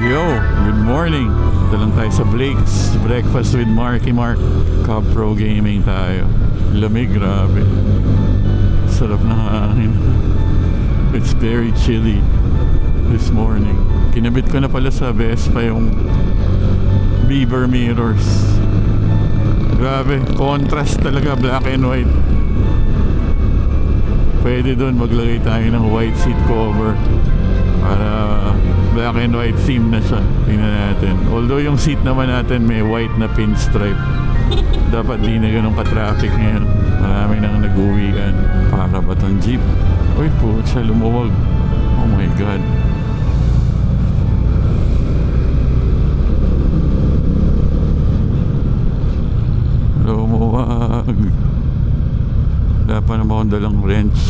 Yo, good morning. Ito lang tayo sa Blake's Breakfast with Marky Mark. Cub Pro Gaming tayo. Lamig, grabe. Sarap na hangin. It's very chilly this morning. Kinabit ko na pala sa Vespa yung beaver mirrors. Grabe, contrast talaga, black and white. Pwede doon maglagay tayo ng white seat cover para black and white theme na siya. Tingnan natin. Although yung seat naman natin may white na pinstripe. Dapat di na ganun ka-traffic ngayon. Marami nang nag-uwian. Para ba tong jeep? Uy po, siya lumuwag. Oh my God. Lumuwag. Wala pa naman akong dalang wrench.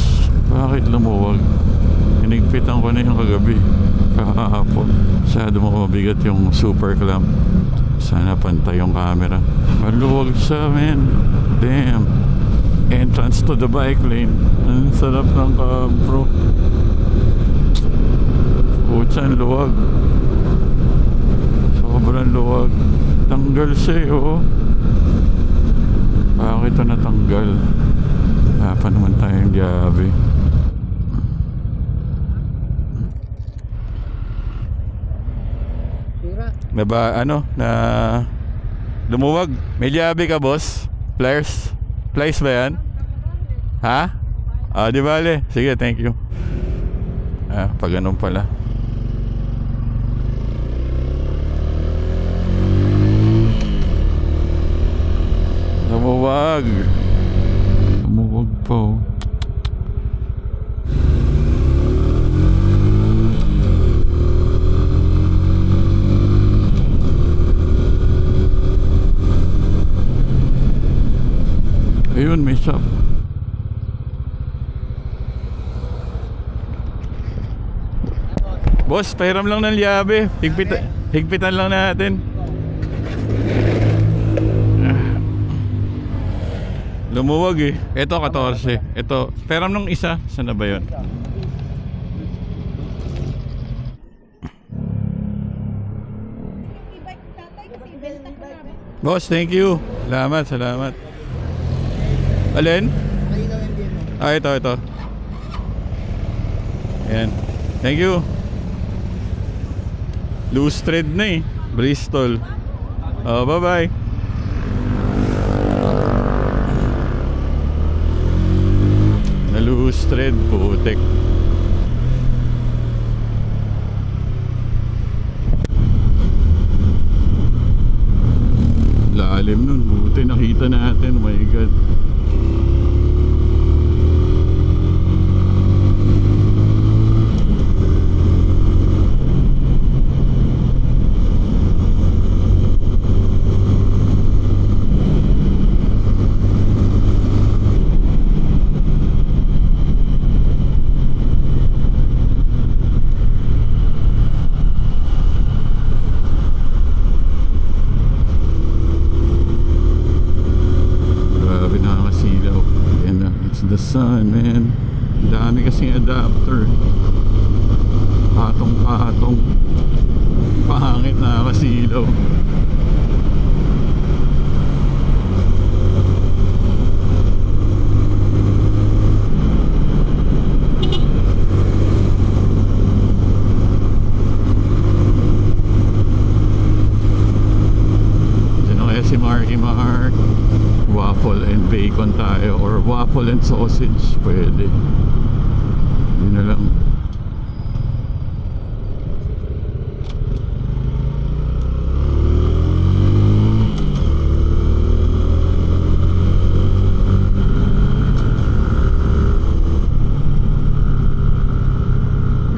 Bakit lumuwag? Hinigpitan ko na yung kagabi. Kahapon. Masyado mo mabigat yung super clamp. Sana pantay yung camera. Maluwag siya, man. Damn. Entrance to the bike lane. Ang sarap ng bro. Putsan, luwag. Sobrang luwag. Tanggal siya eh, oh. Bakit ito natanggal? Wala pa naman tayong gabi. Na ba ano na lumuwag? May liabi ka, boss? Pliers? Pliers ba yan? Ha? Ah, di bale. Sige, thank you. Ah, pag ganun pala. Lumuwag. Lumuwag po. Ayun, may shop. Boss, pahiram lang ng liabe. Higpitan lang natin. Lumuwag eh. Ito 14. Ito, pahiram ng isa. Saan na ba yun? Boss, thank you. Salamat, salamat. Alin? Ah, ito. Ayan. Thank you. Loose thread na eh. Bristol. Oh, bye-bye. Na loose thread, putek. Lalim nun, buti nakita natin. Oh my God. The sun, man. Dami kasing adapter. Patong-patong. Pangit na kasilaw. Diyan na kaya si Marky Mark. Waffle and bacon tayo or waffle and sausage, pwede. Yun na lang.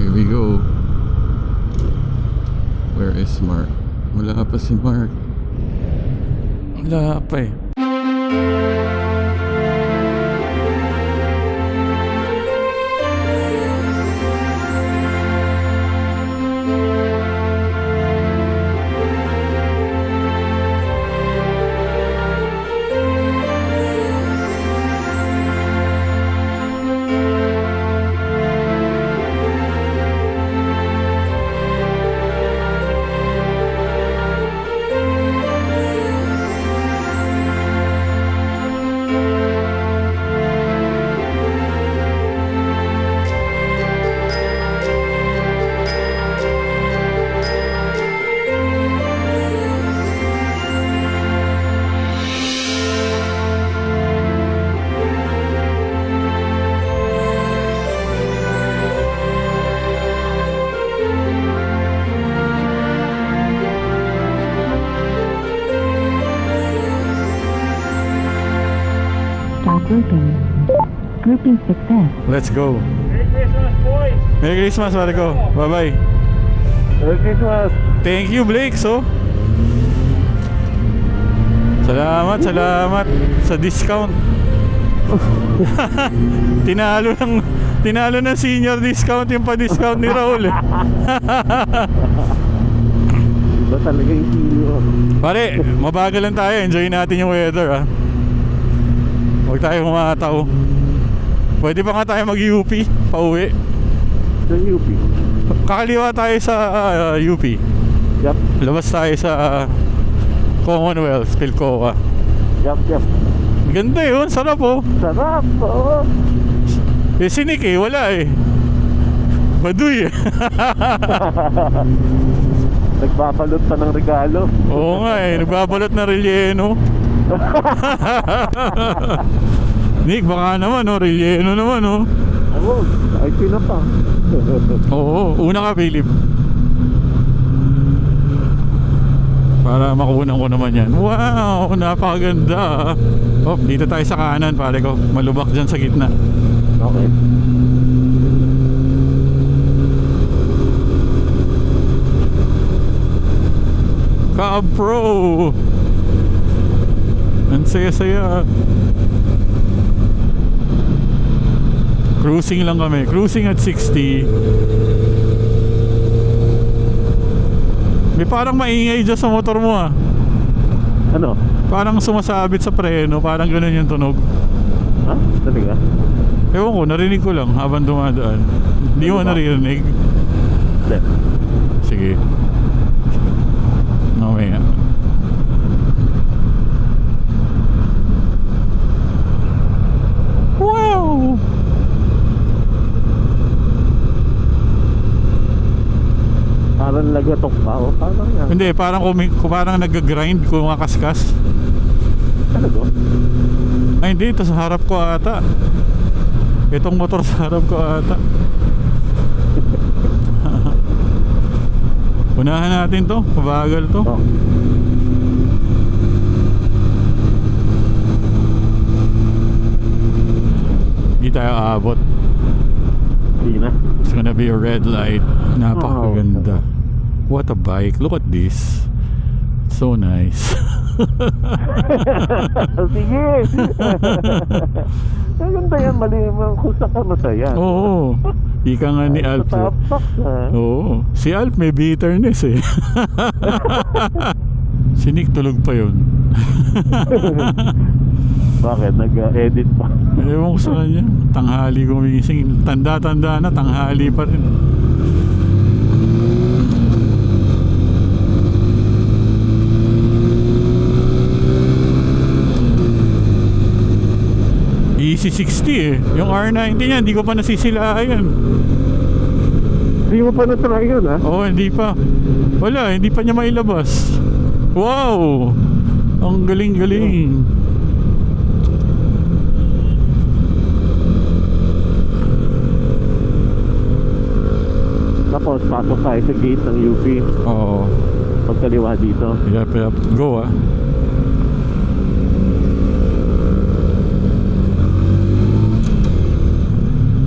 Here we go. Where is Mark? Wala pa si Mark. Wala pa eh. Looping success. Let's go. Merry Christmas, boys! Merry Christmas, pare ko. Bye-bye. Merry Christmas! Thank you, Blake. So, salamat sa discount. tinalo ng senior discount yung pa-discount ni Raul eh. Iba talaga yung senior. Pare, mabagal lang tayo. Enjoy natin yung weather, ah. Huwag tayo humataw. Pwede pa nga tayo mag-UP pauwi. Sa UP. Kakaliwa tayo sa UP. Yup, Labas tayo sa Commonwealth, Pilcoa. yup. Ganda yun, sarap oh. Sarap, oo. Eh si Nick eh, wala eh. Baduy eh. Nagbabalot pa ng regalo. Oo nga eh, nagbabalot na relleno. Nick, baka naman oh, relleno naman oh. Oo, ay sino pa. Oo, una ka Philip. Para makunan ko naman yan. Wow, napakaganda. Oh, dito tayo sa kanan pare ko. Malubak dyan sa gitna. Okay. Cab Pro. Ang saya-saya. Cruising lang kami. Cruising at 60. May parang maingay dyan sa motor mo ah. Ano? Parang sumasabit sa preno. Parang ganun yung tunog. Ha? Talaga? Ewan ko, narinig ko lang habang dumadaan. Hindi mo naririnig. Hindi. Sige. Mamaya. Wow! Parang lagatok pa o parang yan. Hindi, parang nag-grind, kumakaskas. Talaga? Ay hindi, ito sa harap ko ata. Itong motor sa harap ko ata. Unahan natin to, mabagal to. Oh. Hindi tayo aabot. Hindi na. It's gonna be a red light. Napakaganda. What a bike, look at this. So nice. Sige! Maganda yan, mali kung saan ka masaya. Oo. Ika nga ni Alf. Tapak ha. Oo. Si Alf may bitterness eh. Si Nick tulog pa yun. Bakit? Nag-edit pa. Ewan ko sa kanya. Tanghali gumising. Tanda-tanda na, tanghali pa rin. EC60 eh. Yung R90 niya, hindi ko pa nasisilayan. Hindi mo pa na-try yun ha? Oo, hindi pa. Wala, hindi pa niya mailabas. Wow! Ang galing-galing. Tapos pasok tayo sa gate ng UP. Oo. Pagkaliwa dito. Yep. Go ah.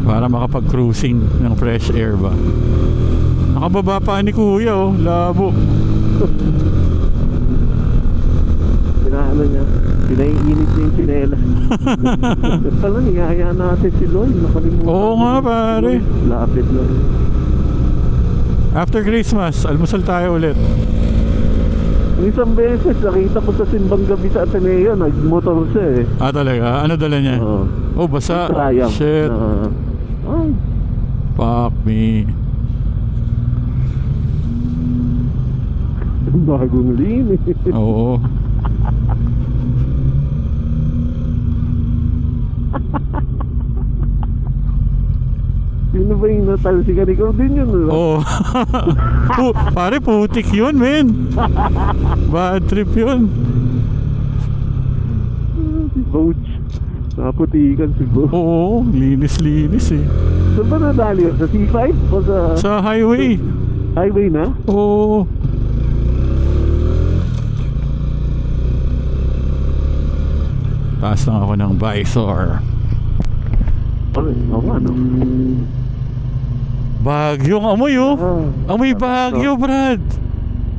Para makapag-cruising ng fresh air ba. Nakababa pa ni Kuya oh, labo. Pinaano niya. Pinaiinit niya yung chinelas. Pala niyaya natin si Lloyd. Nakalimutan. Oo nga pare. Lapit lang. After Christmas, almusal tayo ulit. Isang beses nakita ko sa simbang gabi sa Ateneo. Nagmotor siya eh. Ah talaga? Ano dala niya? Oo. Oh, basa. Sayang. Shit. Ay. Fuck me. Bagong linis. Oo. Sino ba yung natalsikan? Ikaw din yun, no? Oo. Pare, putik yun, men. Bad trip yun. Si Boach. Naputikan si Boach. Oo, linis eh. Saan ba nadali yun? Sa C5? O sa Sa highway. highway na? Oo. Taas lang ako ng visor. Oo nga, no? Bagyong amoy oh. Amoy Bagyo, Brad.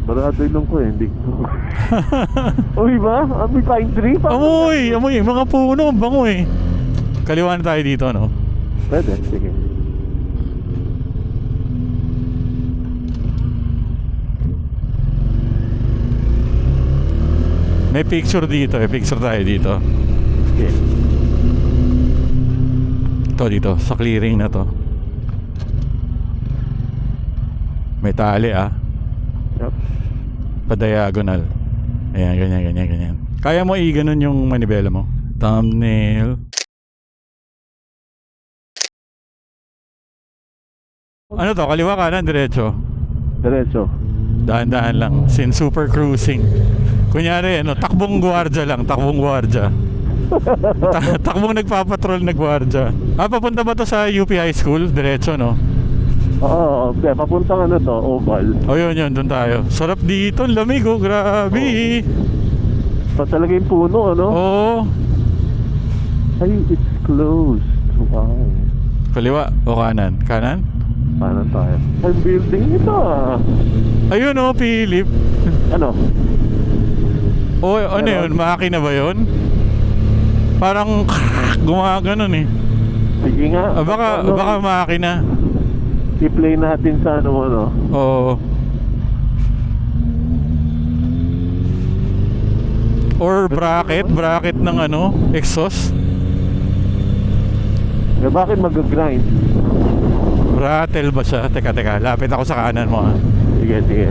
Barado yung ko eh, hindi ko. Amoy ba? Amoy pine tree? Amoy, mga puno, ang bango eh. Kaliwan tayo dito, no? Pwede, sige. May picture dito eh, picture tayo dito. Okay. Ito dito, sa clearing na to. May tali ah. Yep. Pa-diagonal. Ayan, ganyan. Kaya mo i-ganon yung manibela mo. Thumbnail. Ano to? Kaliwa kanan, diretso? Diretso. Daan-daan lang. Sin super cruising. Kunyari, ano, takbong gwardiya lang. Takbong gwardiya. Takbong nagpapatrol na gwardiya. Papunta ba to sa UP High School? Diretso, no? Oo, okay. Papuntang ano to, Oval. O yun, doon tayo. Sarap dito, ang lamig oh, grabe. So talaga yung puno, ano? Oo. Ay, it's closed. Wow. Kaliwa o kanan? Kanan? Paano tayo? Ay, building ito ah. Ayun oh, Philip. Ano? O ano yun? Makina ba yun? Parang gumaganon eh. Sige nga. Baka makina. I-play natin sa ano. Oo. Or bracket ng ano, exhaust. Eh, bakit mag-grind? Rattle ba siya? Teka, lapit ako sa kanan mo ah. Sige.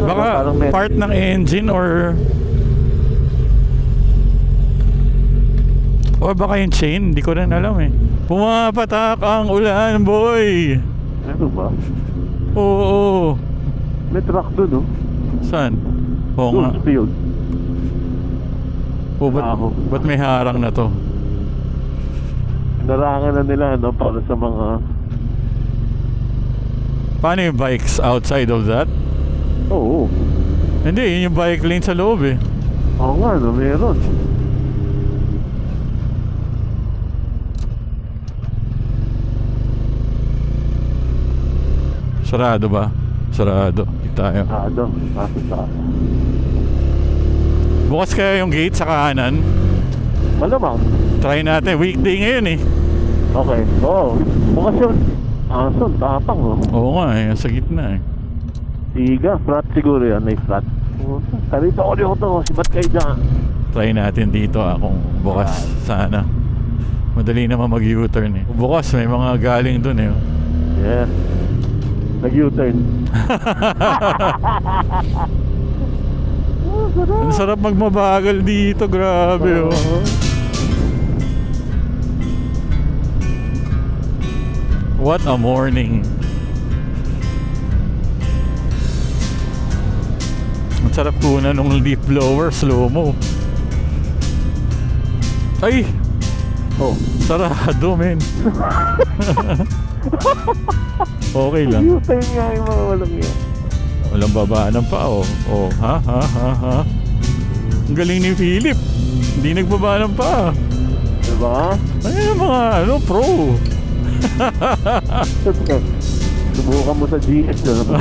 Baka part ng engine or baka yung chain, hindi ko rin alam eh. Pumapatak ang ulan, boy. Ano ba? Oo. May truck doon, no? Saan? Oo nga. Doon, field. Ba't may harang na to? Narangan na nila, no? Para sa mga... Paano yung bikes outside of that? Oo. Hindi, yun yung bike lane sa loob eh. Oo nga, no? Meron. Sarado ba? Sarado. Hindi tayo. Pasok tayo. Bukas kaya yung gate sa kanan. Malamang. Try natin. Weekday ngayon eh. Okay. Oo. Bukas yun. Ason, tapang, no? Oo nga eh. Sa gitna eh. Siga. Flat siguro yan. May flat. Karito ko rin ito. Sibat kayo dyan. Try natin dito kung bukas sana. Madali naman mag-U-turn eh. Bukas may mga galing dun eh. Yeah. Nag-U-turn. Ang sarap magmabagal dito, grabe oh. What a morning. Ang sarap kuna nung leaf blower, slow-mo. Ay! Oh. Sarado, men. Okay lang. U-turn nga yung mga walang yan. Walang babaan pa oh. Ha? Ang galing ni Philip. Hindi nagbaba ng pa. Diba? Ano yung mga pro? Subukan mo sa GS doon.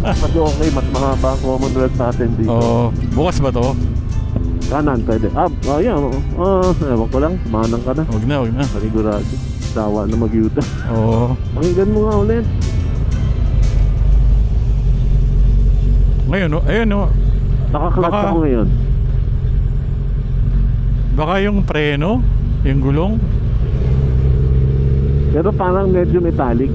Mas okay, mas mahaba ang Commonwealth natin dito. Oo. Bukas ba to? Kanan, pwede. Yan. Ewan ko lang, manang ka na. Huwag na. Panigurado. Sawa na mag-yuta. Oo. Pakinggan mo nga ulit. Ngayon, ayun oh. Nakaklat Baka- ako ngayon. Baka yung preno, yung gulong. Pero parang medyo metallic.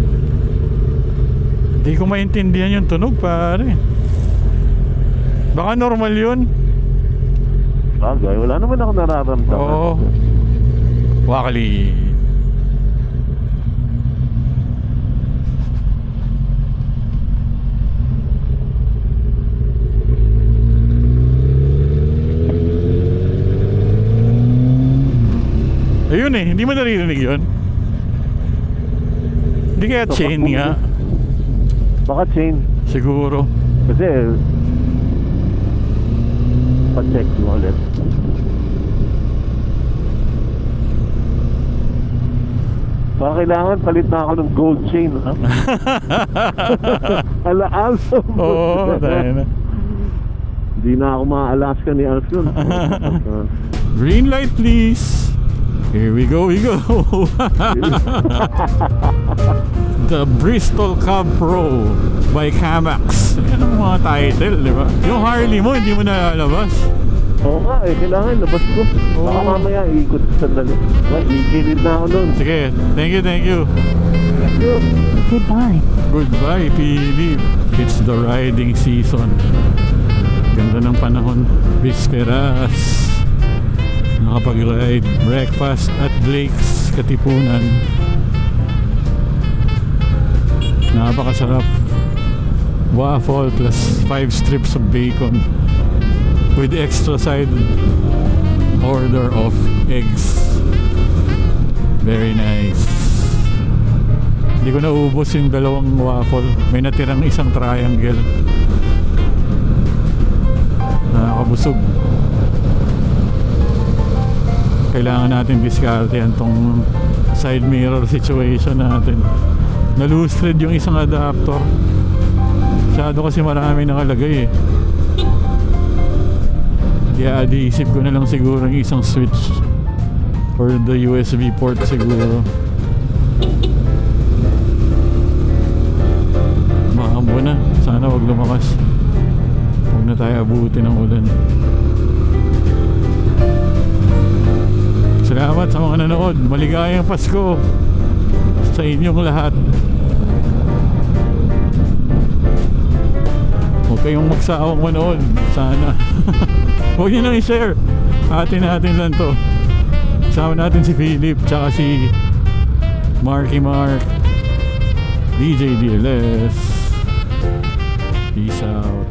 Hindi ko maintindihan yung tunog, pare. Baka normal yun. Bagay, wala naman ako nararamdaman. Oo. Wakali. Ayun eh, hindi mo naririnig yun. Hindi kaya So, chain bakit- nga. Baka chain. Siguro. Kasi pa-check mo ulit. Baka kailangan palit na ako ng gold chain, ha? Ala-Alson. Oo, tayo na. Hindi na ako ma-Alaska ni Alson. Green light please. Here we go, The Bristol Cub Pro by Camax. Yan ang mga title, di ba? Yung Harley mo, hindi mo nalalabas. Oo nga eh, kailangan labas ko. Baka Oo. mamaya iikot sandali. Ikilid na ako nun. Sige, thank you. Thank you. Goodbye. Goodbye, Philip. It's the riding season. Ganda ng panahon. Bisperas. Nakapag-ride. Breakfast at Blake's Katipunan. Napakasarap. Waffle plus 5 strips of bacon with extra side order of eggs. Very nice. Hindi ko naubos yung dalawang waffle. May natirang isang triangle. Nakakabusog. Kailangan natin diskartehan tong side mirror situation natin. Na-loose-thread yung isang adapter. Masyado kasi marami nakalagay eh. I-adhesive ko na lang siguro yung isang switch or the USB port siguro. Maambo na. Sana wag lumakas. Huwag na tayo abutin ng ulan. Salamat sa mga nanood. Maligayang Pasko sa inyong lahat. Huwag kayong magsawang manood. Sana. Huwag nyo nang i-share. Atin natin lang to. Kasama natin si Philip tsaka si Marky Mark, DJ DLS. Peace out.